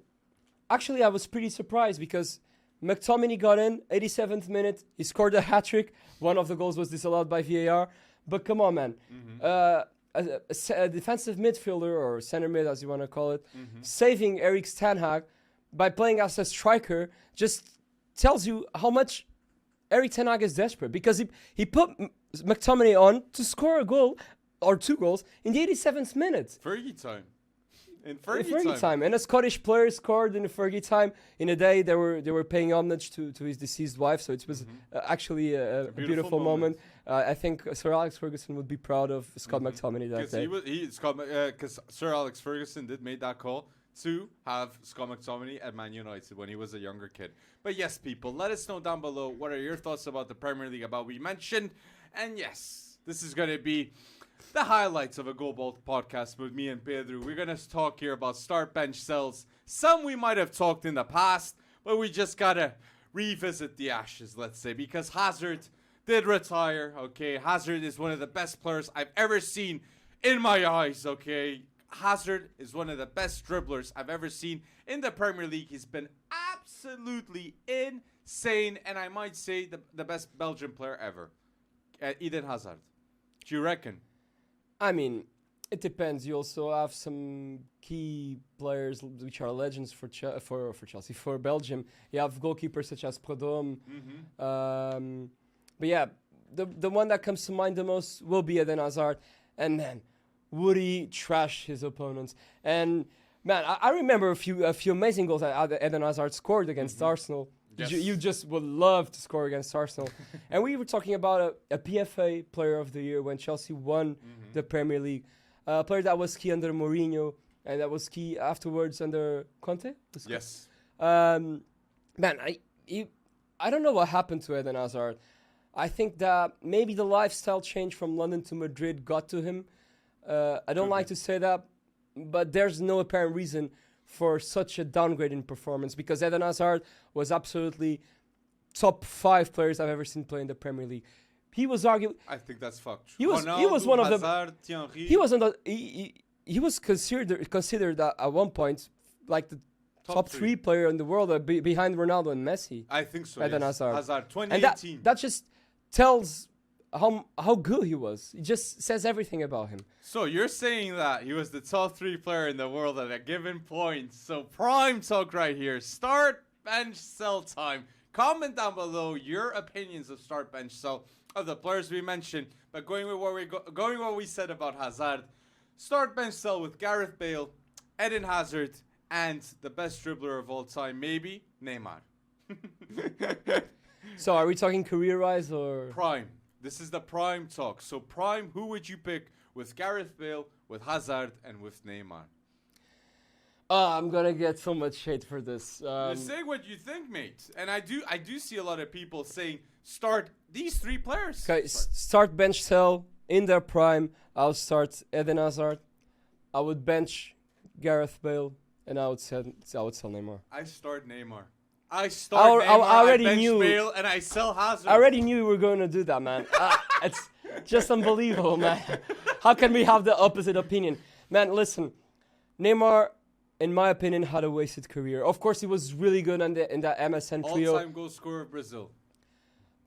actually, I was pretty surprised because McTominay got in, 87th minute. He scored a hat-trick. One of the goals was disallowed by VAR. But come on, man. A defensive midfielder, or center mid, as you want to call it, saving Erik Ten Hag by playing as a striker just tells you how much Erik Ten Hag is desperate. Because he put McTominay on to score a goal, or 2 goals, in the 87th minute. Fergie time. In Fergie time. And a Scottish player scored in the Fergie time. In a day, they were paying homage to his deceased wife, so it was actually a beautiful moment. I think Sir Alex Ferguson would be proud of Scott McTominay that day. Because Sir Alex Ferguson did make that call to have Scott McTominay at Man United when he was a younger kid. But yes, people, let us know down below what are your thoughts about the Premier League, about what we mentioned. And yes, this is going to be the highlights of a Go Bold podcast with me and Pedro. We're going to talk here about start bench sells. Some we might have talked in the past, but we just got to revisit the ashes, let's say, because Hazard did retire, okay? Hazard is one of the best players I've ever seen in my eyes, okay? Hazard is one of the best dribblers I've ever seen in the Premier League. He's been absolutely insane, and I might say the best Belgian player ever, Eden Hazard. Do you reckon? I mean, it depends. You also have some key players which are legends for Chelsea, for Belgium. You have goalkeepers such as Prudhomme. But yeah, the one that comes to mind the most will be Eden Hazard. And man, would he trash his opponents? And man, I remember a few amazing goals that Eden Hazard scored against Arsenal. Yes. You just would love to score against Arsenal. And we were talking about a PFA Player of the Year when Chelsea won the Premier League. A player that was key under Mourinho and that was key afterwards under Conte. Yes. Man, I don't know what happened to Eden Hazard. I think that maybe the lifestyle change from London to Madrid got to him. I don't like to say that, but there's no apparent reason for such a downgrade in performance, because Eden Hazard was absolutely top 5 players I've ever seen play in the Premier League. He was arguably... I think that's fucked. He was one of the... He was on the... He was considered at one point like the top 3 player in the world behind Ronaldo and Messi. I think so. Eden Hazard. Hazard 2018. And that just tells how good he was. It just says everything about him. So you're saying that he was the top 3 player in the world at a given point. So prime talk right here. Start, bench, sell time. Comment down below your opinions of start, bench, sell of the players we mentioned. But going with what we said about Hazard, start, bench, sell with Gareth Bale, Eden Hazard, and the best dribbler of all time, maybe Neymar. So are we talking career-wise or prime? This is the prime talk. So prime, who would you pick with Gareth Bale, with Hazard, and with Neymar? I'm gonna get so much hate for this. Say what you think, mate. And I do see a lot of people saying start these 3 players. Okay, start, bench, sell in their prime. I'll start Eden Hazard. I would bench Gareth Bale, and I would sell Neymar. I start Neymar. I already bench knew Bale, and I sell Hazard. I already knew we were going to do that, man. It's just unbelievable, man. How can we have the opposite opinion? Man, listen. Neymar, in my opinion, had a wasted career. Of course, he was really good in that MSN trio. All-time goal scorer of Brazil.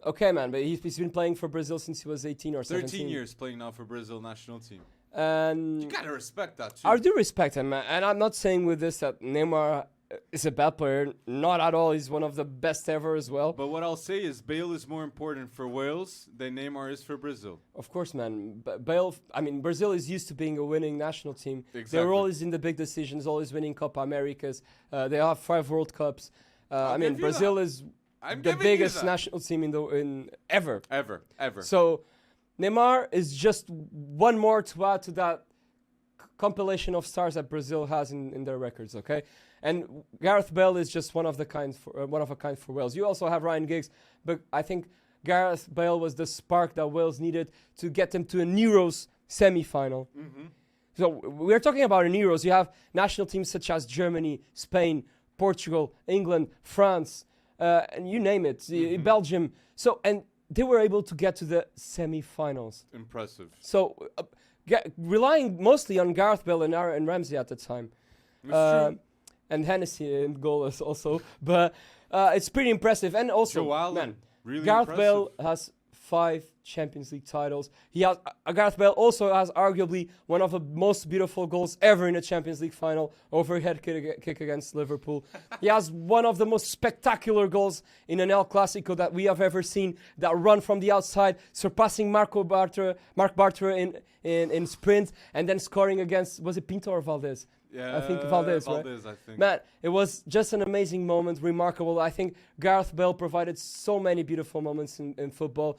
Okay, man, but he's been playing for Brazil since he was 18 or 17. 13 years playing now for Brazil national team. And You gotta respect that too. I do respect him, and I'm not saying with this that Neymar is a bad player. Not at all. He's one of the best ever as well. But what I'll say is Bale is more important for Wales than Neymar is for Brazil. Of course, man. Bale. I mean, Brazil is used to being a winning national team. Exactly. They're always in the big decisions, always winning Copa Americas. They have 5 World Cups. I mean, Brazil is the biggest national team in ever. Ever. So Neymar is just one more to add to that compilation of stars that Brazil has in their records. Okay, and Gareth Bale is just one of a kind for Wales. You also have Ryan Giggs, but I think Gareth Bale was the spark that Wales needed to get them to a Euros semi-final. Mm-hmm. So we're talking about an Euros. You have national teams such as Germany, Spain, Portugal, England, France, and you name it, Belgium. So and they were able to get to the semi-finals. Impressive. So relying mostly on Gareth Bale and Ramsey at the time. And Hennessy in goal also. But it's pretty impressive. And also, Joe Allen, man, really Gareth impressive. Bale has 5 Champions League titles. Gareth Bale also has arguably one of the most beautiful goals ever in a Champions League final, overhead kick against Liverpool. He has one of the most spectacular goals in an El Clasico that we have ever seen, that run from the outside, surpassing Mark Bartra in sprint, and then scoring against, was it Pinto or Valdez? Yeah, I think Valdez, right? I think. Man, it was just an amazing moment, remarkable. I think Gareth Bale provided so many beautiful moments in football.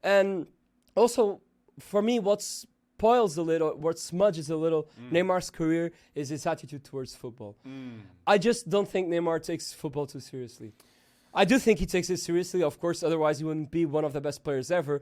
And also, for me, what smudges a little Neymar's career is his attitude towards football. I just don't think Neymar takes football too seriously. I do think he takes it seriously, of course, otherwise he wouldn't be one of the best players ever.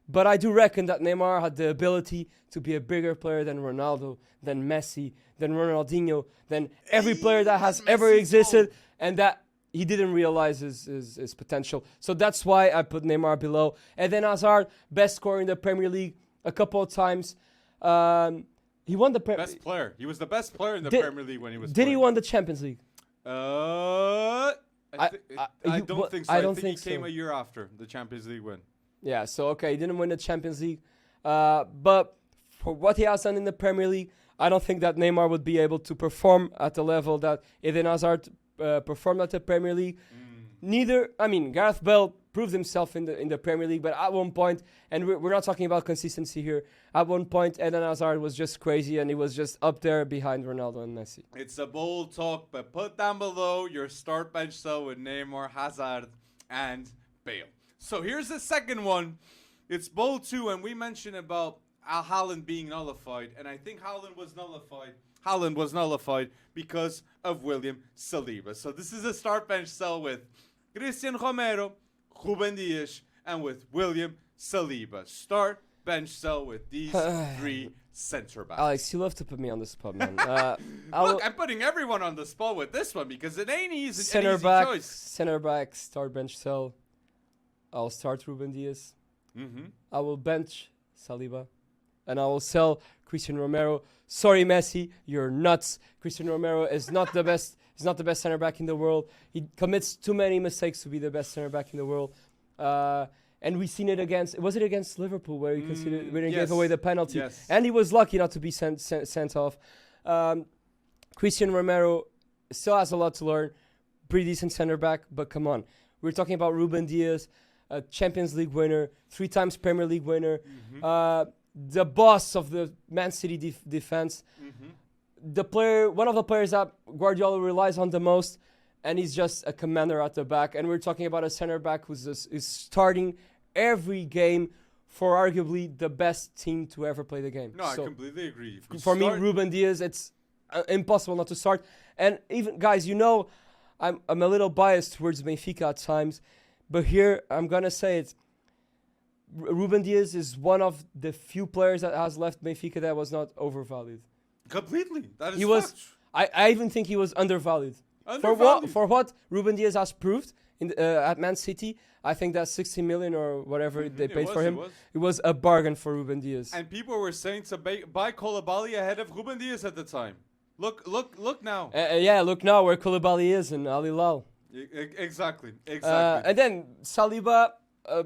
But I do reckon that Neymar had the ability to be a bigger player than Ronaldo, than Messi, than Ronaldinho, than every player that has ever existed, and that he didn't realize his potential. So that's why I put Neymar below. And then Hazard, best scorer in the Premier League a couple of times. He won the best player. He was the best player in the Premier League when he was. Did he win the Champions League? I don't think so. I don't think he came a year after the Champions League win. Yeah, so okay, he didn't win the Champions League. But for what he has done in the Premier League, I don't think that Neymar would be able to perform at the level that Eden Hazard performed at the Premier League. Gareth Bale proved himself in the Premier League, but at one point, and we're not talking about consistency here, at one point Eden Hazard was just crazy and he was just up there behind Ronaldo and Messi. It's a bold talk, but put down below your start bench cell with Neymar, Hazard, and Bale. So here's the second one. It's bold too, and we mentioned about Haaland being nullified, and I think Haaland was nullified because of William Saliba. So this is a start bench cell with Cristiano Romero, Ruben Dias, and with William Saliba. Start bench cell with these 3 centre backs. Alex, you love to put me on the spot, man. Look, I'm putting everyone on the spot with this one because it ain't easy. Centre back, start bench cell. I'll start Ruben Dias. I will bench Saliba. And I will sell Cristiano Romero. Sorry, Messi, you're nuts. Cristiano Romero is not the best. He's not the best center back in the world. He commits too many mistakes to be the best center back in the world. And we've seen it against Liverpool where he gave away the penalty. Yes. And he was lucky not to be sent off. Cristiano Romero still has a lot to learn. Pretty decent center back, but come on. We're talking about Ruben Dias, a Champions League winner, 3 times Premier League winner, the boss of the Man City defense, one of the players that Guardiola relies on the most, and he's just a commander at the back. And we're talking about a center back who's starting every game for arguably the best team to ever play the game. No, I completely agree. For me, Ruben Dias, it's impossible not to start. And even, guys, I'm a little biased towards Benfica at times, but here I'm going to say it. Ruben Dias is one of the few players that has left Benfica that was not overvalued. Completely. That is fact. I even think he was undervalued. For what Ruben Dias has proved at Man City, I think that 60 million or whatever they paid for him, it was a bargain for Ruben Dias. And people were saying to buy Koulibaly ahead of Ruben Dias at the time. Look now. Look now where Koulibaly is in Al Hilal. Exactly. And then Saliba,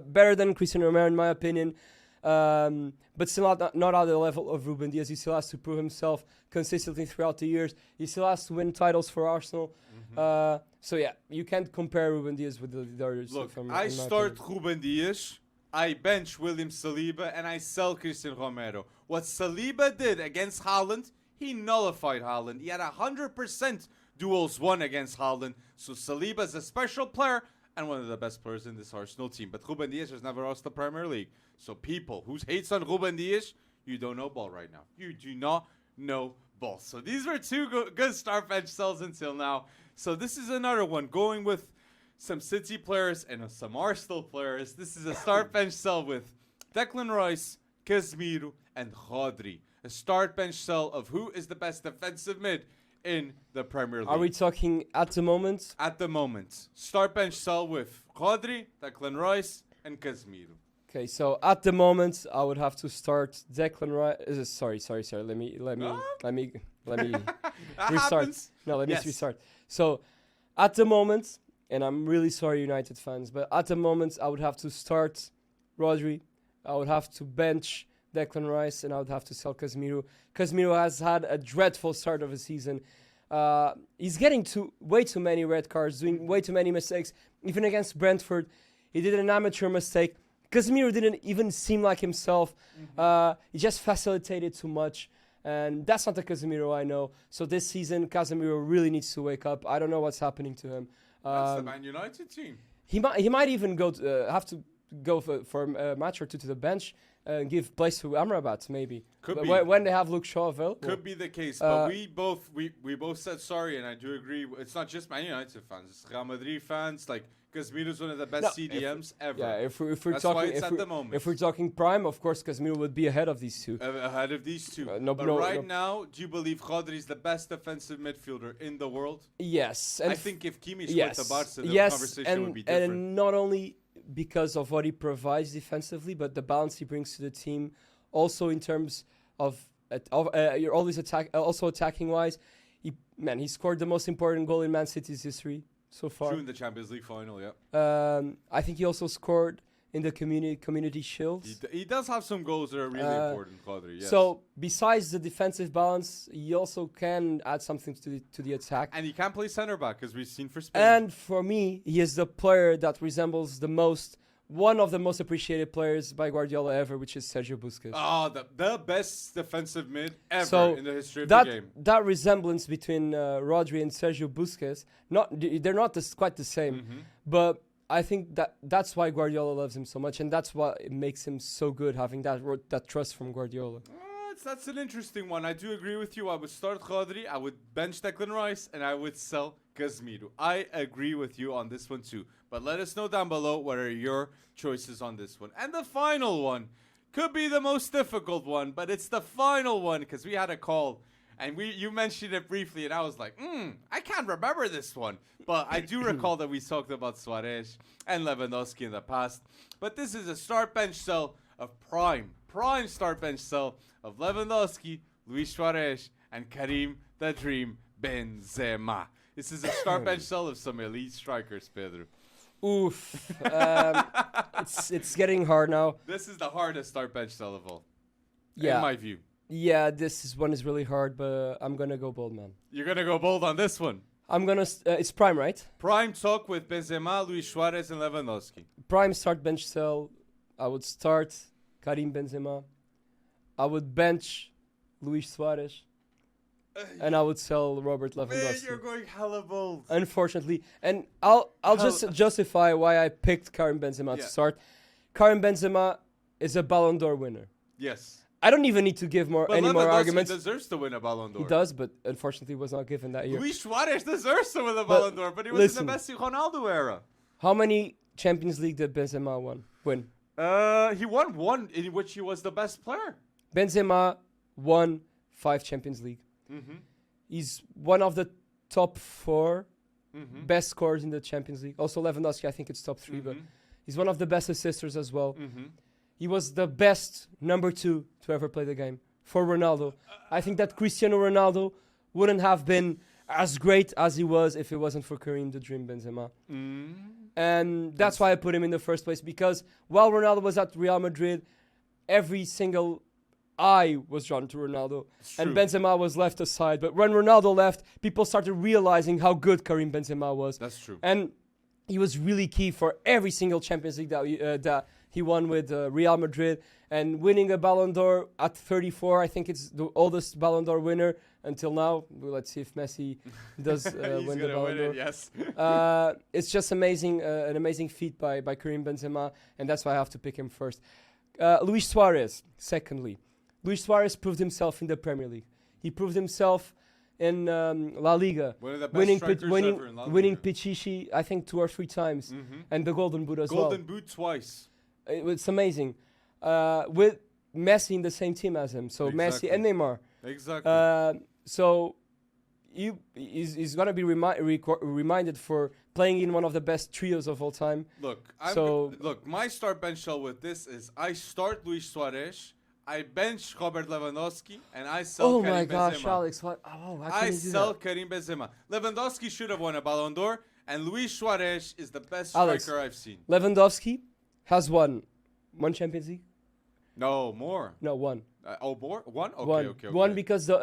better than Cristiano Romero in my opinion. but still not at the level of Ruben Dias. He still has to prove himself consistently throughout the years. He still has to win titles for Arsenal. So yeah, you can't compare Ruben Dias with the others. Look, I start Ruben Dias, I bench William Saliba, and I sell Cristiano Romero. What Saliba did against Haaland, he nullified Haaland. He had 100% duels won against Haaland. So Saliba is a special player and one of the best players in this Arsenal team. But Ruben Dias has never lost the Premier League. So people who hates on Ruben Dias, you don't know ball right now. You do not know ball. So these were two good start bench sells until now. So this is another one going with some City players and some Arsenal players. This is a start bench sell with Declan Rice, Casemiro, and Rodri. A start bench sell of who is the best defensive mid in the Premier League. Are we talking at the moment? At the moment. Start bench sell with Rodri, Declan Rice, and Casemiro. Okay, so at the moment, I would have to start Declan Rice. Sorry. Let me restart. Let me restart. So, at the moment, and I'm really sorry, United fans, but at the moment, I would have to start Rodri. I would have to bench Declan Rice, and I would have to sell Casemiro. Casemiro has had a dreadful start of the season. He's getting way too many red cards, doing way too many mistakes. Even against Brentford, he did an amateur mistake. Casemiro didn't even seem like himself. He just facilitated too much. And that's not the Casemiro I know. So this season, Casemiro really needs to wake up. I don't know what's happening to him. That's the Man United team. He might even have to go for a match or two to the bench and give place to Amrabat, maybe. Could be. When they have Luke Shaw available. Could be the case, but we both said sorry, and I do agree. It's not just Man United fans; it's Real Madrid fans. Like Casemiro's one of the best CDMs ever. Yeah, if we're That's talking, why it's at the moment. If we're talking prime, of course, Casemiro would be ahead of these two. Ahead of these two. Now, do you believe Rodri is the best defensive midfielder in the world? Yes, and I think if Kimmich went to Barca, the conversation would be different. And not only because of what he provides defensively, but the balance he brings to the team, also in terms of you're always also attacking wise. He scored the most important goal in Man City's history so far. True, in the Champions League final, yeah. I think he also scored in the community shields. He does have some goals that are really important, Rodri, yes. So, besides the defensive balance, he also can add something to the attack. And he can play centre-back, as we've seen for Spain. And for me, he is the player that resembles one of the most appreciated players by Guardiola ever, which is Sergio Busquets. Oh, the best defensive mid ever in the history of the game. That resemblance between Rodri and Sergio Busquets, they're not quite the same, but I think that's why Guardiola loves him so much, and that's what makes him so good, having that trust from Guardiola. That's an interesting one. I do agree with you. I would start Rodri, I would bench Declan Rice, and I would sell Casemiro. I agree with you on this one too. But let us know down below what are your choices on this one. And the final one could be the most difficult one, but it's the final one because we had a call. And you mentioned it briefly, and I was like, I can't remember this one. But I do recall that we talked about Suarez and Lewandowski in the past. But this is a start bench sell of prime start bench sell of Lewandowski, Luis Suarez, and Karim the Dream Benzema. This is a start bench sell of some elite strikers, Pedro. Oof. It's getting hard now. This is the hardest start bench sell of all, in my view. Yeah, one is really hard, but I'm going to go bold, man. You're going to go bold on this one? I'm going to... it's prime, right? Prime talk with Benzema, Luis Suarez, and Lewandowski. Prime start bench sell. I would start Karim Benzema. I would bench Luis Suarez. And I would sell Robert Lewandowski. Man, you're going hella bold. Unfortunately. And I'll just justify why I picked Karim Benzema to start. Karim Benzema is a Ballon d'Or winner. Yes. I don't even need to give any more arguments. He deserves to win a Ballon d'Or. He does, but unfortunately was not given that year. Luis Suarez deserves to win a Ballon d'Or, but he was in the Messi Ronaldo era. How many Champions League did Benzema win? He won one in which he was the best player. Benzema won 5 Champions League. He's one of the top 4 best scorers in the Champions League. Also Lewandowski, I think it's top 3, but he's one of the best assisters as well. He was the best number 2 to ever play the game for Ronaldo. I think that Cristiano Ronaldo wouldn't have been as great as he was if it wasn't for Karim the Dream Benzema. And that's why I put him in the first place, because while Ronaldo was at Real Madrid, every single eye was drawn to Ronaldo, It's and true. Benzema was left aside. But when Ronaldo left, people started realizing how good Karim Benzema was, That's true. and he was really key for every single Champions League that he won with Real Madrid, and winning a Ballon d'Or at 34. I think it's the oldest Ballon d'Or winner until now. Well, let's see if Messi does He's win the gonna Ballon win d'Or. it, yes. It's just amazing, an amazing feat by Karim Benzema, and that's why I have to pick him first. Luis Suarez, secondly. Luis Suarez proved himself in the Premier League. He proved himself in La Liga, One of the best winning strikers ever in La winning Liga. Pichichi, I think 2 or 3 times, Mhm. and the Golden Boot as Golden well. Boot twice. It's amazing. With Messi in the same team as him, so Exactly. Messi and Neymar. Exactly. So he's gonna be reminded for playing in one of the best trios of all time. Look, my start bench shell with this is I start Luis Suarez, I bench Robert Lewandowski, and I sell Oh Karim my gosh, Benzema. Alex! What? Oh, how can I you do sell that? Karim Benzema. Lewandowski should have won a Ballon d'Or, and Luis Suarez is the best Alex. striker I've seen. Lewandowski has won one Champions League. No, more. No, one. More? One? Okay, one. okay. One because the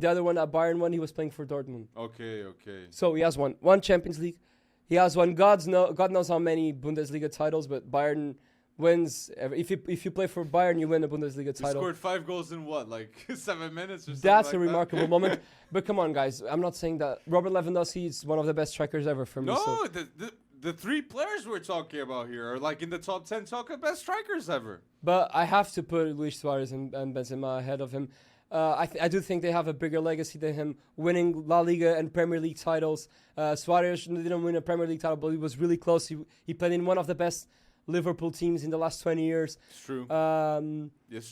other one at Bayern won. He was playing for Dortmund. Okay. So he has one Champions League. He has won God knows how many Bundesliga titles, but Bayern wins. If you play for Bayern, you win a Bundesliga He title. scored 5 goals in what, like 7 minutes or something That's like a that? remarkable moment. But come on, guys. I'm not saying that Robert Lewandowski is one of the best strikers ever for me. So. No, the 3 players we're talking about here are like in the top 10 talking best strikers ever. But I have to put Luis Suarez and Benzema ahead of him. I do think they have a bigger legacy than him, winning La Liga and Premier League titles. Suarez didn't win a Premier League title, but he was really close. He played in one of the best Liverpool teams in the last 20 years. It's true. It's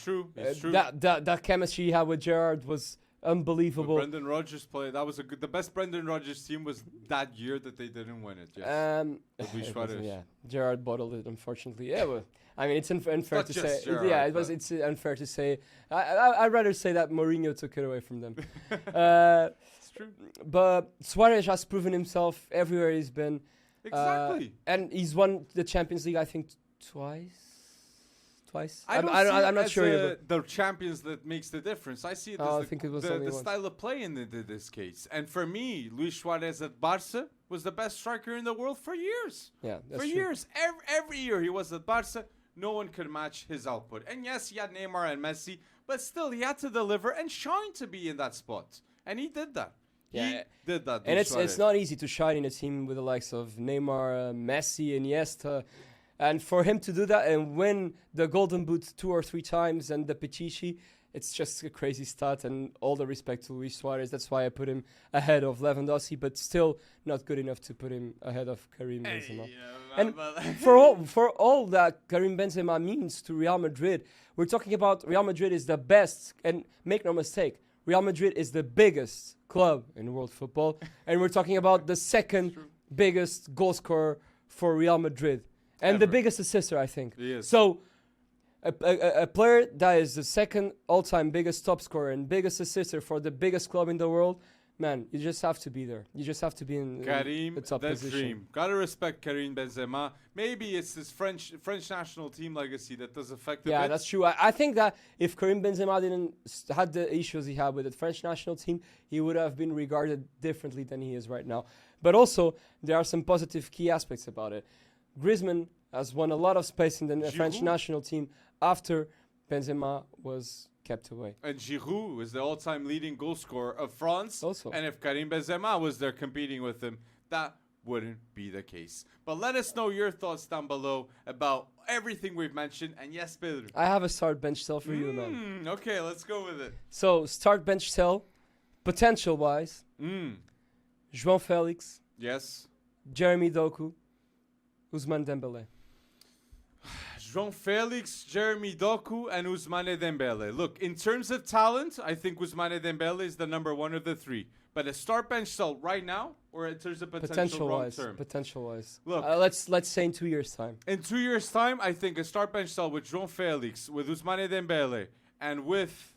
true. That chemistry he had with Gerrard was unbelievable. When Brendan Rodgers played, that was the best Brendan Rodgers team was that year that they didn't win it. Yes. With Luis Suarez. Yeah, Gerrard bottled it, unfortunately. Yeah, well, I mean, it's unfair not to just say. Gerrard, Yeah, but- it's unfair to say. I'd rather say that Mourinho took it away from them. It's true. But Suarez has proven himself everywhere he's been. Exactly. And he's won the Champions League, I think, twice. I don't I'm not as sure. the champions that makes the difference. I see it Oh, as I think it was the only once. style of play in this case. And for me, Luis Suarez at Barca was the best striker in the world for years. Yeah, that's For true. years. Every year he was at Barca. No one could match his output. And yes, he had Neymar and Messi, but still he had to deliver and shine to be in that spot. And he did that. Yeah. He did that. And Luis it's Suarez. not easy to shine in a team with the likes of Neymar, Messi, Iniesta. And for him to do that and win the Golden Boot 2 or 3 times and the Pichichi, it's just a crazy stat. And all the respect to Luis Suarez. That's why I put him ahead of Lewandowski, but still not good enough to put him ahead of Karim Benzema. And for all that Karim Benzema means to Real Madrid, we're talking about Real Madrid is the best, and make no mistake, Real Madrid is the biggest club in world football, and we're talking about the second biggest goal scorer for Real Madrid, and the Ever. biggest assister, I think. He is. So, a player that is the second all-time biggest top scorer and biggest assister for the biggest club in the world, man, you just have to be there. You just have to be in Karim, the top the position. dream. Gotta respect Karim Benzema. Maybe it's his French national team legacy that does affect a Yeah, bit. that's true. I think that if Karim Benzema didn't had the issues he had with the French national team, he would have been regarded differently than he is right now. But also, there are some positive key aspects about it. Griezmann has won a lot of space in the French Giroud. national team after Benzema was kept away. And Giroud is the all-time leading goal scorer of France. Also. And if Karim Benzema was there competing with him, that wouldn't be the case. But let us know your thoughts down below about everything we've mentioned. And yes, Pedro. I have a start bench cell for you, man. Okay, let's go with it. So, start bench cell, potential-wise, João Felix, Yes. Jeremy Doku, Ousmane Dembélé. João Felix, Jeremy Doku, and Ousmane Dembele. Look, in terms of talent, I think Ousmane Dembele is the number 1 of the 3. But a start bench cell right now, or in terms of potential long term? Potential-wise. Look. Let's say in 2 years' time. In 2 years' time, I think a start bench cell with João Felix, with Ousmane Dembele, and with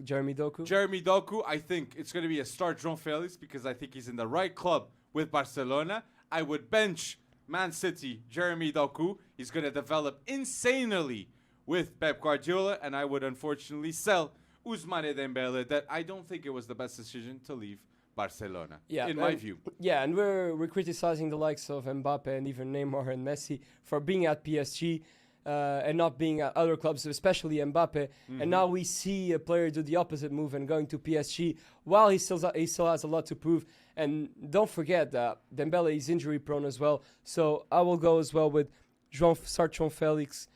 Jeremy Doku. Jeremy Doku, I think it's going to be a start João Felix because I think he's in the right club with Barcelona. I would bench Man City, Jeremy Doku. He's going to develop insanely with Pep Guardiola, and I would unfortunately sell Ousmane Dembele. That I don't think it was the best decision to leave Barcelona, in my view. Yeah, and we're criticizing the likes of Mbappe and even Neymar and Messi for being at PSG and not being at other clubs, especially Mbappe. And now we see a player do the opposite move and going to PSG while he still has a lot to prove. And don't forget that Dembele is injury prone as well. So I will go as well with start João Felix,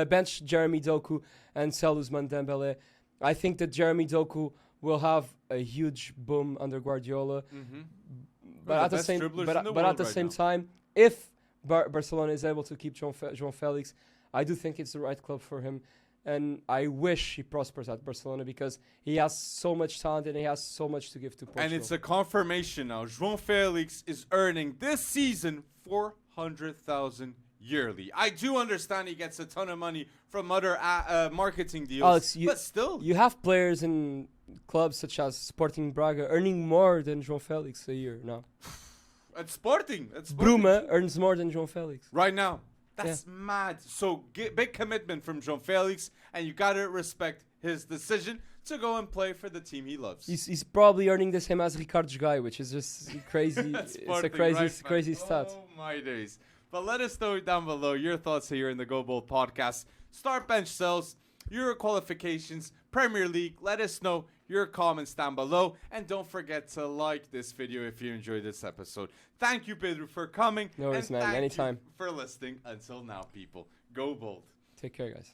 bench Jeremy Doku, and sell Ousmane Dembele. I think that Jeremy Doku will have a huge boom under Guardiola. But at the same time, if Barcelona is able to keep João Felix, I do think it's the right club for him. And I wish he prospers at Barcelona because he has so much talent and he has so much to give to Portugal. And it's a confirmation now. João Felix is earning this season 400,000 yearly. I do understand he gets a ton of money from other marketing deals, Alex, but still. You have players in clubs such as Sporting Braga earning more than João Felix a year now. At Sporting. Bruno earns more than João Felix. Right now. That's mad. So big commitment from João Felix, and you got to respect his decision to go and play for the team he loves. He's probably earning the same as Ricardo Gaio, which is just crazy. It's a crazy stat. Oh my days. But let us know down below your thoughts here in the Go Bold podcast. Start bench sells, Euro qualifications, Premier League. Let us know your comments down below. And don't forget to like this video if you enjoyed this episode. Thank you, Pedro, for coming. No worries, man. Anytime. You for listening. Until now, people. Go Bold. Take care, guys.